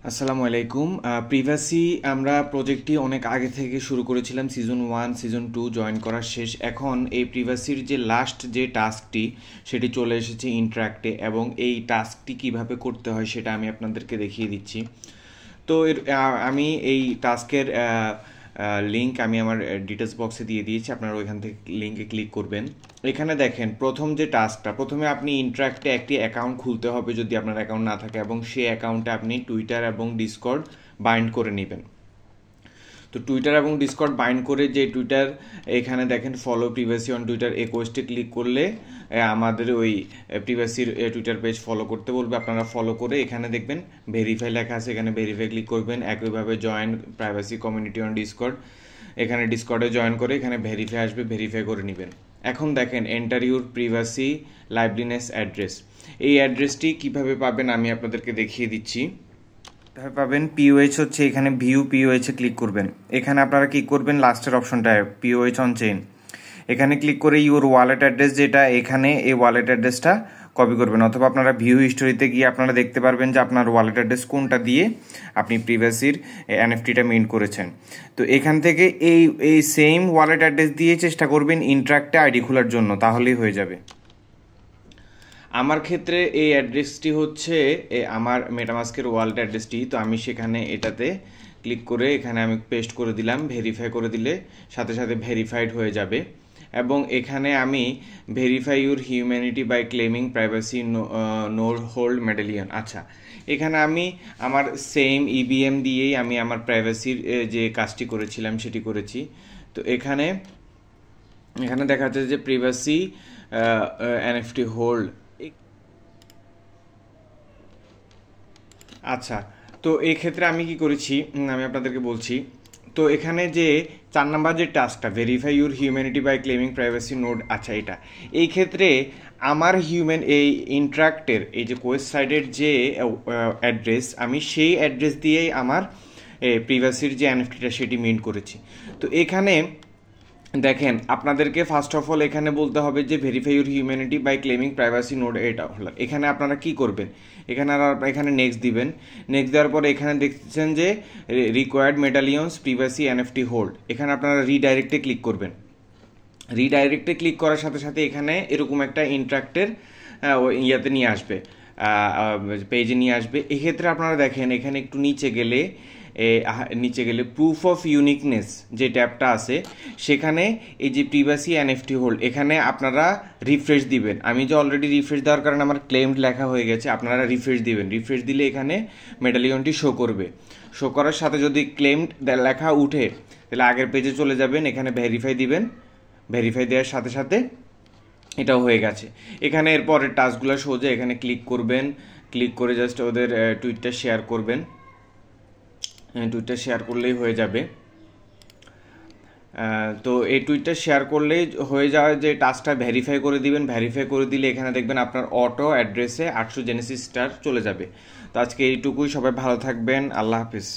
আসসালামু আলাইকুম। প্রিভাসি আমরা প্রজেক্টটি অনেক আগে থেকে শুরু করেছিলাম, সিজন 1 সিজন 2 জয়েন করা শেষ। এখন এই প্রিভাসির যে লাস্ট যে টাস্কটি সেটি চলে এসেছে ইন্ট্রাক্টে, এবং এই টাস্কটি কিভাবে করতে হয় সেটা আমি আপনাদেরকে দেখিয়ে দিচ্ছি। তো আমি এই টাস্কের লিঙ্ক আমি আমার ডিটেলস বক্সে দিয়ে দিয়েছি, আপনারা ওইখান থেকে লিঙ্কে ক্লিক করবেন। এখানে দেখেন প্রথম যে টাস্কটা, প্রথমে আপনি ইন্ট্রাক্টে একটি অ্যাকাউন্ট খুলতে হবে যদি আপনার অ্যাকাউন্ট না থাকে, এবং সেই অ্যাকাউন্টে আপনি টুইটার এবং ডিসকর্ড বাইন্ড করে নেবেন। তো টুইটার এবং ডিসকর্ড বাইন্ড করে যে টুইটার এখানে দেখেন ফলো প্রিভাসি অন টুইটার কোয়েস্টে ক্লিক করলে আমাদের ওই প্রিভাসির টুইটার পেজ ফলো করতে বলবে। আপনারা ফলো করে এখানে দেখবেন ভেরিফাই লেখা আছে, এখানে ভেরিফাই ক্লিক করবেন। একইভাবে join privacy community on Discord, এখানে ডিসকর্ডে জয়েন করে এখানে ভেরিফাই আসবে, ভেরিফাই করে নেবেন। এখন দেখেন এন্টার ইউর প্রিভাসি লাইভলিনেস অ্যাড্রেস। এই অ্যাড্রেসটি কিভাবে পাবেন আমি আপনাদেরকে দেখিয়ে দিচ্ছি। পাবেন পিওএইচ হচ্ছে এখানে ভিউ পিওএইচ এ ক্লিক করবেন। এখানে আপনারা কি করবেন, লাস্টের অপশনটায় পিওএইচ অন চেইন, এখানে ক্লিক করে ইউর ওয়ালেট অ্যাড্রেস যেটা এখানে এই ওয়ালেট অ্যাড্রেসটা কপি করবেন, অথবা আপনারা ভিউ হিস্টোরিতে গিয়ে আপনারা দেখতে পারবেন যে আপনার ওয়ালেট অ্যাড্রেস কোনটা দিয়ে আপনি প্রিভাসির এনএফটিটা মিন্ট করেছেন। তো এখান থেকে এই সেম ওয়ালেট অ্যাড্রেস দিয়ে চেষ্টা করবেন ইন্ট্রাক্টে আইডি খোলার জন্য, তাহলেই হয়ে যাবে। আমার ক্ষেত্রে এই অ্যাড্রেসটি হচ্ছে আমার মেটামাস্কের ওয়ালেট অ্যাড্রেসটি, তো আমি সেখানে এটাতে ক্লিক করে এখানে আমি পেস্ট করে দিলাম। ভেরিফাই করে দিলে সাথে সাথে ভেরিফাইড হয়ে যাবে, এবং এখানে আমি verify your humanity by claiming privacy no hold medallion. আচ্ছা, এখানে আমি আমার সেম ইবিএম দিয়েই আমি আমার প্রাইভেসির যে কাজটি করেছিলাম সেটি করেছি। তো এখানে দেখা যাচ্ছে যে প্রিভাসি এনএফটি হোল্ড। আচ্ছা, তো এই ক্ষেত্রে আমি কি করেছি আমি আপনাদেরকে বলছি। তো এখানে যে 4 নাম্বার যে টাস্কটা verify your humanity by claiming privacy node, আচ্ছা এটা এই ক্ষেত্রে আমার এই ইন্ট্রাক্টের এই যে কোয়েস্ট সাইডের যে অ্যাড্রেস, আমি সেই অ্যাড্রেস দিয়েই আমার প্রিভাসির যে এনএফটিটা সেটি মিন্ট করেছি। তো এখানে দেখেন আপনাদেরকে ফার্স্ট অফ অল এখানে বলতে হবে যে verify your humanity by claiming privacy node, এটা হলো। এখানে আপনারা কি করবেন, এখানে নেক্সট দিবেন। নেক্সট দেওয়ার পরে এখানে দেখছেন যে রিকোয়ার্ড মেডালিয়ন্স প্রিভাসি এনএফটি হোল্ড, এখানে আপনারা রিডাইরেক্টে ক্লিক করবেন। রিডাইরেক্টে ক্লিক করার সাথে সাথে এখানে এরকম একটা ইন্ট্রাক্টের ইয়াতে নিয়ে আসবে, পেজে নিয়ে আসবে। এক্ষেত্রে আপনারা দেখেন এখানে একটু নিচে গেলে প্রুফ অফ ইউনিকনেস যে ট্যাবটা আছে, সেখানে এই যে প্রিভাসি এনএফটি হোল্ড, এখানে আপনারা রিফ্রেশ দিবেন। আমি যে অলরেডি রিফ্রেশ দেওয়ার কারণে আমার ক্লেমড লেখা হয়ে গেছে, আপনারা রিফ্রেশ দিবেন। রিফ্রেশ দিলে এখানে মেডালিয়নটি শো করবে। শো করার সাথে যদি ক্লেমড লেখা উঠে তাহলে আগের পেজে চলে যাবেন, এখানে ভেরিফাই দিবেন। ভেরিফাই দেওয়ার সাথে সাথে এটাও হয়ে গেছে। এখানে এরপরের টাস্কগুলো সোজা এখানে ক্লিক করবেন, ক্লিক করে জাস্ট ওদের টুইটটা শেয়ার করবেন। টুইটটা শেয়ার করলেই হয়ে যাবে। তো এই টুইটটা শেয়ার করলেই হয়ে যাওয়ার যে টাস্কটা ভেরিফাই করে দিবেন। ভেরিফাই করে দিলে এখানে দেখবেন আপনার অটো অ্যাড্রেসে 800 জেনেসিস স্টার চলে যাবে। তো আজকে এইটুকুই, সবাই ভালো থাকবেন, আল্লাহ হাফিজ।